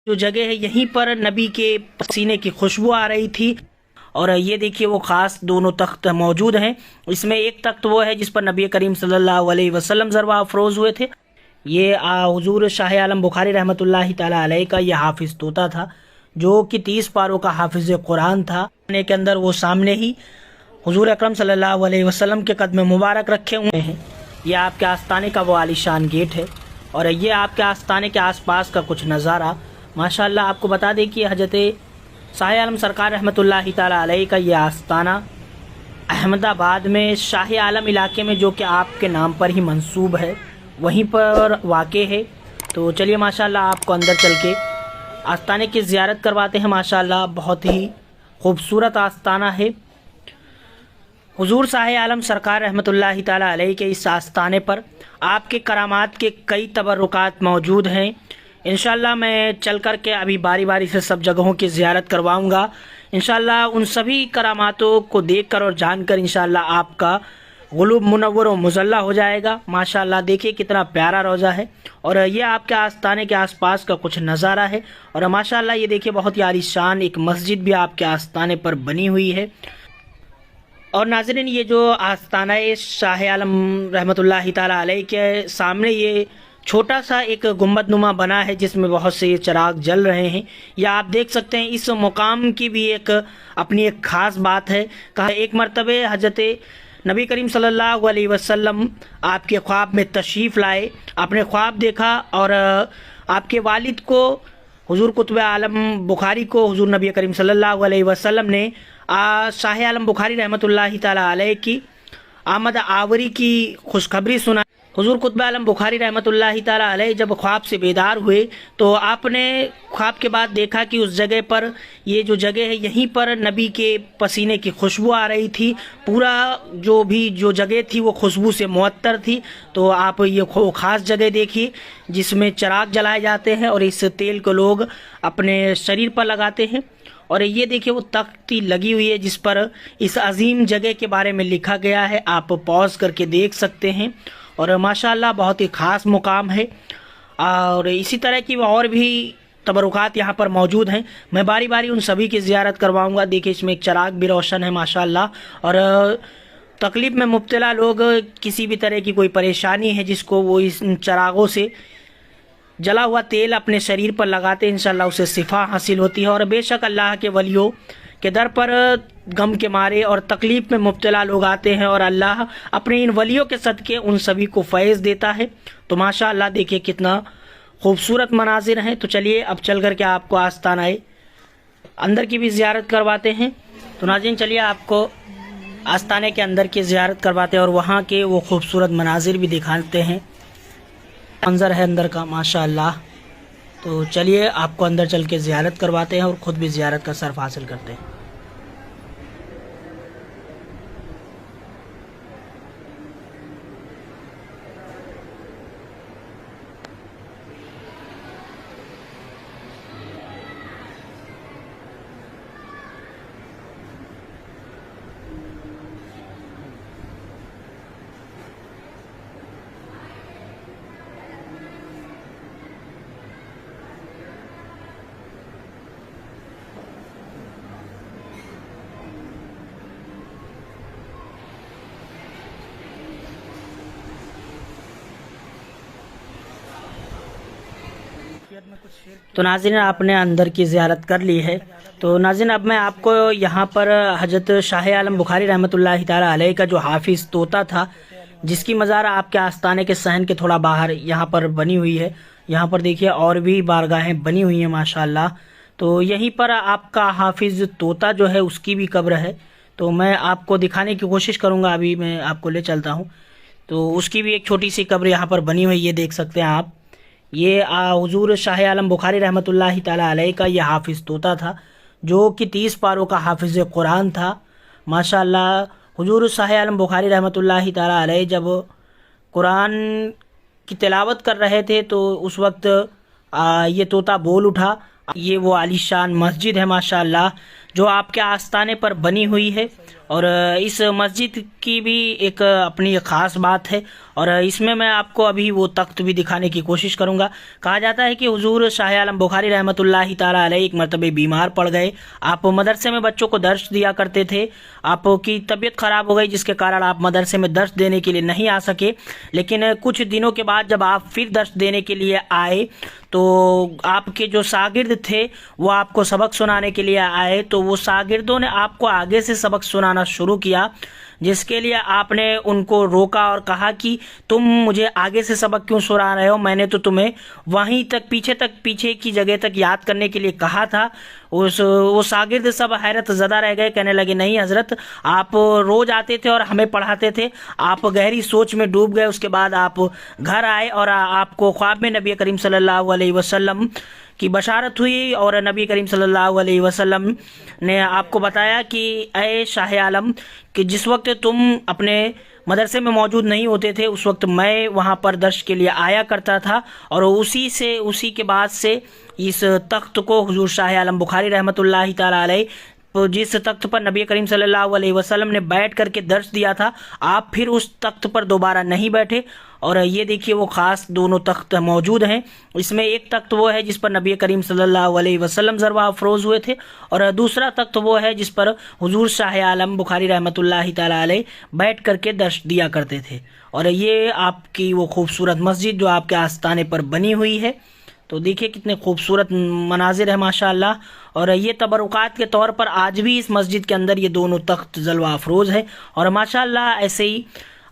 जो जगह है यहीं पर नबी के पसीने की खुशबू आ रही थी। और ये देखिए वो ख़ास दोनों तख्त मौजूद हैं। इसमें एक तख्त वो है जिस पर नबी करीम सल्लल्लाहु अलैहि वसल्लम ज़रवा अफरोज़ हुए थे। ये हुजूर शाह आलम बुखारी रहमतुल्लाहि ताला अलैह का ये हाफिज़ तोता था, जो कि 30 पारों का हाफिज़ कुरान था। के अंदर वो सामने ही हुजूर अकरम सल्लल्लाहु अलैहि वसल्लम के कदम मुबारक रखे हुए हैं। ये आपके आस्ताने का वो आलीशान गेट है और ये आपके आस्ताने के आसपास का कुछ नज़ारा माशाअल्लाह। आपको बता दें कि हज़रत शाह आलम सरकार रहमतुल्लाहि ताला अलैह का ये आस्ताना अहमदाबाद में शाह आलम इलाके में, जो कि आपके नाम पर ही मंसूब है, वहीं पर वाक़े है। तो चलिए माशाअल्लाह आपको अंदर चल के आस्ताने की ज़ियारत करवाते हैं। माशाअल्लाह बहुत ही खूबसूरत आस्ताना है। हुजूर शाह आलम सरकार रहमतुल्लाहि ताला अलैह के इस आस्ताने पर आपके करामात के कई तबर्रुकात मौजूद हैं। इंशाअल्लाह मैं चल कर के अभी बारी बारी से सब जगहों की ज़ियारत करवाऊँगा। इंशाअल्लाह उन सभी करामातों को देखकर और जानकर इंशाअल्लाह आपका क़ुलूब मुनव्वर और मुज़ल्ला हो जाएगा। माशाअल्लाह देखिए कितना प्यारा रोज़ा है और ये आपके आस्ताने के आसपास का कुछ नज़ारा है। और माशाअल्लाह ये देखिए बहुत ही आलीशान एक मस्जिद भी आपके आस्ताने पर बनी हुई है। और नाज़रीन ये जो आस्ताना है शाह आलम रहमतुल्लाहि ताला अलैह के सामने ये छोटा सा एक गुंबदनुमा बना है जिसमें बहुत से चिराग जल रहे हैं। या आप देख सकते हैं इस मुकाम की भी एक अपनी एक ख़ास बात है। कहा एक मरतबे हज़रत नबी करीम सल्लल्लाहु अलैहि वसल्लम आपके ख्वाब में तशरीफ़ लाए। आपने ख्वाब देखा और आपके वालिद को हुजूर कुतुब आलम बुखारी को हुजूर नबी करीम सल्लल्लाहु अलैहि वसल्लम ने शाह आलम बुखारी रहमतुल्लाहि ताला अलैह की आमद आवरी की खुशखबरी सुना। हुजूर कुतुब आलम बुखारी रहमतुल्लाहि ताला अलैह जब ख्वाब से बेदार हुए तो आपने ख्वाब के बाद देखा कि उस जगह पर, ये जो जगह है यहीं पर नबी के पसीने की खुशबू आ रही थी। पूरा जो जगह थी वो खुशबू से मुअत्तर थी। तो आप ये ख़ास जगह देखिए जिसमें चिराग जलाए जाते हैं और इस तेल को लोग अपने शरीर पर लगाते हैं। और ये देखिए वो तख्ती लगी हुई है जिस पर इस अजीम जगह के बारे में लिखा गया है। आप पॉज करके देख सकते हैं और माशाअल्लाह बहुत ही ख़ास मुकाम है। और इसी तरह की और भी तबरुकात यहाँ पर मौजूद हैं। मैं बारी बारी उन सभी की ज़ियारत करवाऊँगा। देखिए इसमें एक चिराग भी रोशन है माशाअल्लाह। और तकलीफ़ में मुब्तला लोग, किसी भी तरह की कोई परेशानी है जिसको वो इस चिरागों से जला हुआ तेल अपने शरीर पर लगाते हैं, इंशाअल्लाह उसे शिफा हासिल होती है। और बेशक अल्लाह के वलियों के दर पर गम के मारे और तकलीफ़ में मुब्तला लोग आते हैं और अल्लाह अपने इन वलियों के सदक़े उन सभी को फैज़ देता है। तो माशाअल्लाह देखिए कितना खूबसूरत मनाजिर हैं। तो चलिए अब चल कर के आपको आस्ताना अंदर की भी ज़ियारत करवाते हैं। तो नाज़रीन चलिए आपको आस्ताने के अंदर की ज़ियारत करवाते हैं और वहाँ के वो खूबसूरत मनाजिर भी दिखाते हैं। मंजर है अंदर का माशाअल्लाह। तो चलिए आपको अंदर चल के ज़ियारत करवाते हैं और ख़ुद भी ज़ियारत का सर्फ हासिल करते हैं। तो नाज़रीन आपने अंदर की ज़ियारत कर ली है। तो नाज़रीन अब मैं आपको यहाँ पर हज़रत शाह आलम बुखारी रहमतुल्लाहि ताला अलैह का जो हाफिज़ तोता था, जिसकी मज़ार आपके आस्ताने के सहन के थोड़ा बाहर यहाँ पर बनी हुई है। यहाँ पर देखिए और भी बारगाहें बनी हुई हैं माशाअल्लाह। तो यहीं पर आपका हाफिज़ तोता जो है उसकी भी कब्र है। तो मैं आपको दिखाने की कोशिश करूँगा। अभी मैं आपको ले चलता हूँ। तो उसकी भी एक छोटी सी कब्र यहाँ पर बनी हुई है, ये देख सकते हैं आप। ये हुजूर शाह आलम बुखारी रहमतुल्लाहि ताला अलैह का ये हाफिज़ तोता था, जो कि 30 पारों का हाफिज़ कुरान था माशाअल्लाह। हुजूर शाह आलम बुखारी रहमतुल्लाहि ताला अलैह जब कुरान की तिलावत कर रहे थे तो उस वक्त ये तोता बोल उठा। ये वो आलीशान मस्जिद है माशाअल्लाह जो आपके आस्ताने पर बनी हुई है। और इस मस्जिद की भी एक अपनी ख़ास बात है, और इसमें मैं आपको अभी वो तख्त भी दिखाने की कोशिश करूंगा। कहा जाता है कि हुजूर शाह आलम बुखारी रहमतुल्लाहि ताला अलैह एक मरतबे बीमार पड़ गए। आप मदरसे में बच्चों को दर्श दिया करते थे, आपकी तबीयत ख़राब हो गई जिसके कारण आप मदरसे में दर्श देने के लिए नहीं आ सके। लेकिन कुछ दिनों के बाद जब आप फिर दर्श देने के लिए आए तो आपके जो शागिर्द थे वो आपको सबक सुनाने के लिए आए, तो वो शागिर्दों ने आपको आगे से सबक सुनाना शुरू किया, जिसके लिए आपने उनको रोका और कहा कि तुम मुझे आगे से सबक क्यों सुना रहे हो, मैंने तो तुम्हें वहीं तक पीछे की जगह तक याद करने के लिए कहा था। वो शागिर्द सब हैरत ज़दा रह गए, कहने लगे नहीं हजरत, आप रोज आते थे और हमें पढ़ाते थे। आप गहरी सोच में डूब गए। उसके बाद आप घर आए और आपको ख्वाब में नबी करीम सल्लल्लाहु अलैहि वसल्लम की बशारत हुई, और नबी करीम सल्लल्लाहु अलैहि वसल्लम ने आपको बताया कि अय शाह आलम, कि जिस वक्त तुम अपने मदरसे में मौजूद नहीं होते थे उस वक्त मैं वहाँ पर दर्श के लिए आया करता था, और उसी के बाद से इस तख्त को हुजूर शाह आलम बुखारी रहमतुल्लाहि ताला अलैह, तो जिस तख्त पर नबी करीम सल्लल्लाहु अलैहि वसल्लम ने बैठ करके दर्श दिया था, आप फिर उस तख्त पर दोबारा नहीं बैठे। और ये देखिए वो ख़ास दोनों तख्त मौजूद हैं। इसमें एक तख्त वो है जिस पर नबी करीम सल्लल्लाहु अलैहि वसल्लम ज़रवा अफरोज़ हुए थे, और दूसरा तख्त वो है जिस पर हुजूर शाह आलम बुखारी रहमतुल्लाहि ताला अलैह बैठ करके दर्श दिया करते थे। और ये आपकी वो खूबसूरत मस्जिद जो आपके आस्ताने पर बनी हुई है, तो देखिए कितने खूबसूरत मनाजिर है माशाअल्लाह। और ये तबरुकात के तौर पर आज भी इस मस्जिद के अंदर ये दोनों तख्त जलवा अफरोज़ है, और माशाअल्लाह ऐसे ही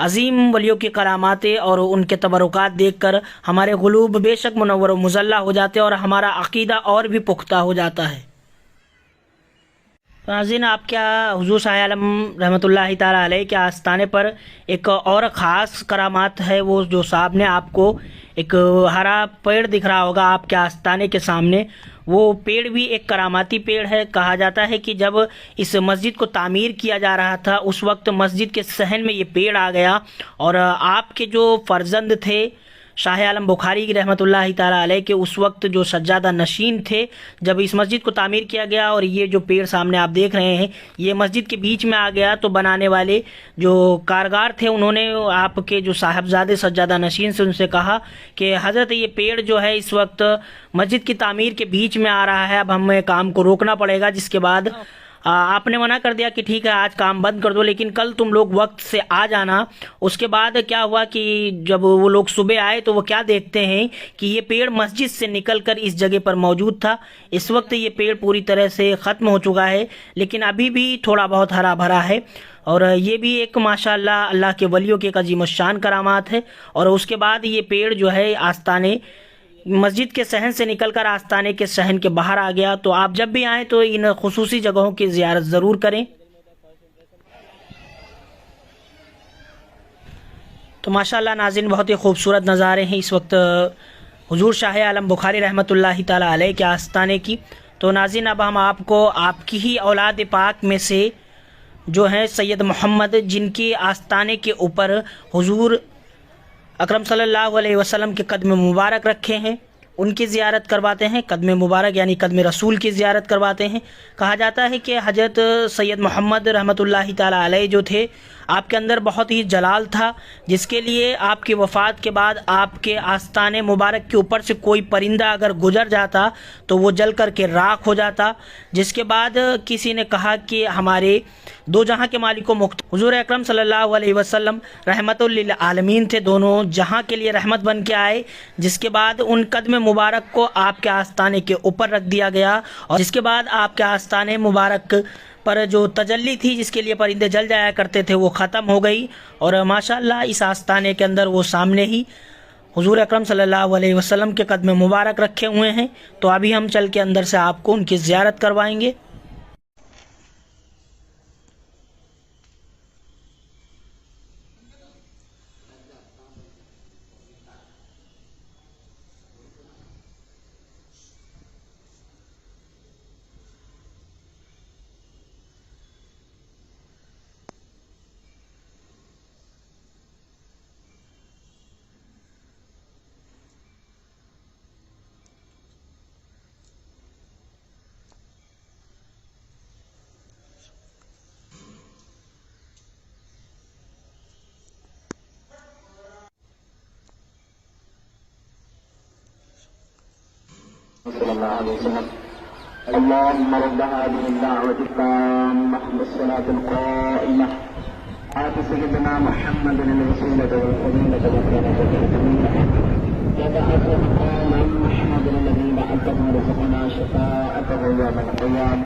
अजीम वलियों की करामातें और उनके तबरुकात देखकर हमारे क़ुलूब बेशक मुनव्वर व मुज़ल्ला हो जाते हैं और हमारा अक़ीदा और भी पुख्ता हो जाता है। नाज़रीन, आप क्या हुजूर शाह आलम रहमतुल्लाहि ताला अलैह के आस्थाने पर एक और ख़ास करामात है, वो जो साहब ने आपको एक हरा पेड़ दिख रहा होगा आपके आस्थाने के सामने, वो पेड़ भी एक करामाती पेड़ है। कहा जाता है कि जब इस मस्जिद को तामीर किया जा रहा था उस वक्त मस्जिद के सहन में ये पेड़ आ गया, और आपके जो फर्जंद थे शाह आलम बुखारी की रहमतुल्लाहि ताला अलैह के उस वक्त जो सज्जादा नशीन थे, जब इस मस्जिद को तामीर किया गया और ये जो पेड़ सामने आप देख रहे हैं ये मस्जिद के बीच में आ गया, तो बनाने वाले जो कारगार थे उन्होंने आपके जो साहबजादे सज्जादा नशीन से उनसे कहा कि हज़रत ये पेड़ जो है इस वक्त मस्जिद की तामीर के बीच में आ रहा है, अब हमें काम को रोकना पड़ेगा। जिसके बाद आपने मना कर दिया कि ठीक है आज काम बंद कर दो, लेकिन कल तुम लोग वक्त से आ जाना। उसके बाद क्या हुआ कि जब वो लोग सुबह आए तो वो क्या देखते हैं कि ये पेड़ मस्जिद से निकलकर इस जगह पर मौजूद था। इस वक्त ये पेड़ पूरी तरह से ख़त्म हो चुका है, लेकिन अभी भी थोड़ा बहुत हरा भरा है, और ये भी एक माशाअल्लाह अल्लाह के वलियों की एक अजीम शान करामात है। और उसके बाद ये पेड़ जो है आस्ताने मस्जिद के सहन से निकलकर आस्ताने के सहन के बाहर आ गया। तो आप जब भी आएँ तो इन खुसूसी जगहों की ज़ियारत ज़रूर करें। तो माशाअल्लाह नाज़रीन, बहुत ही खूबसूरत नज़ारे हैं इस वक्त हुजूर शाह आलम बुखारी रहमतुल्लाहि ताला अलैह के आस्ताने की। तो नाज़रीन, अब हम आपको आपकी ही औलाद पाक में से जो हैं सैयद मोहम्मद, जिनके आस्ताने के ऊपर हुजूर अकरम सल्लल्लाहु अलैहि वसल्लम के कदम मुबारक रखे हैं, उनकी ज़ियारत करवाते हैं। कदम मुबारक यानी कदम रसूल की ज़ियारत करवाते हैं। कहा जाता है कि हज़रत सैयद मोहम्मद रहमतुल्लाहि ताला अलैह जो थे, आपके अंदर बहुत ही जलाल था, जिसके लिए आपकी वफ़ात के बाद आपके आस्ताने मुबारक के ऊपर से कोई परिंदा अगर गुजर जाता तो वो जल कर के राख हो जाता। जिसके बाद किसी ने कहा कि हमारे दो जहां के मालिक मुख्त हुजूर अकरम सल्लल्लाहु अलैहि वसल्लम रहमतुल लिल आलमीन थे, दोनों जहां के लिए रहमत बन के आए। जिसके बाद उन कदम मुबारक को आपके आस्ताने के ऊपर रख दिया गया, और जिसके बाद आपके आस्ताने मुबारक पर जो तजल्ली थी जिसके लिए परिंदे जल जाया करते थे वो ख़त्म हो गई। और माशाअल्लाह इस आस्ताने के अंदर वो सामने ही हुजूर अकरम सल्लल्लाहु अलैहि वसल्लम के कदम मुबारक रखे हुए हैं। तो अभी हम चल के अंदर से आपको उनकी ज़ियारत करवाएंगे। सल्लल्लाहु अलैहि वसल्लम। अल्लाहुम्मा रब्ब हादिहि अद-दाअवति अत-ताम्मा वस्सलाति अल-क़ाइमा आति सय्यिदना मुहम्मदन अल-वसीलata वल-फ़ज़ीलata वल-मकानata al-क़रीबा वबअथहु मक़ामन महमूदन अलज़ी वअदतहु warzuqna शफ़ाअतहु यौमल क़ियामah।